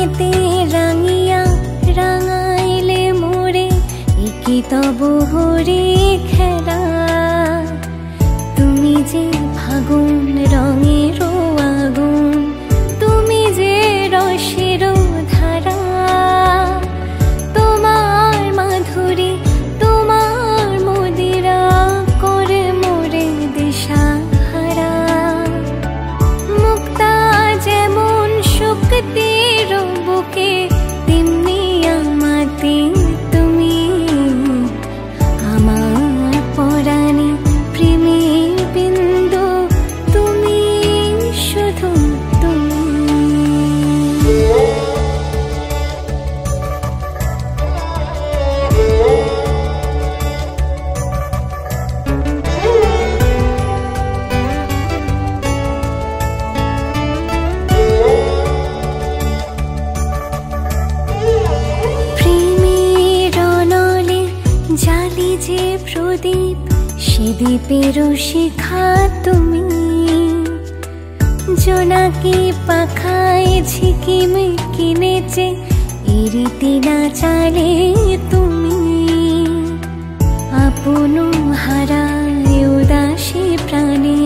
রঙেতে রাঙিয়া রাঙাইলে মোরে একি তবু হরি খেলা। তুমি যে ফাগুন রঙের আগুন, তুমি যে রসের ধারা, তোমার মাধুরী তোমার মদিরা করে মোরে দিশাহারা। মুক্তা যেমন শক্তির বুকে, তেমনি আমাতে তুমি, আমার পরাণে প্রেমের বিন্দু, তুমি শুধু তুমি। প্রেমের অনলে জালি যে প্রদীপ, সে দ্বীপের শিখা তুমি। জোনাকি পাখায় ঝিকিমিকি নেচে এরিতি না চালে তুমি। আপন হারায় উদাসী প্রাণে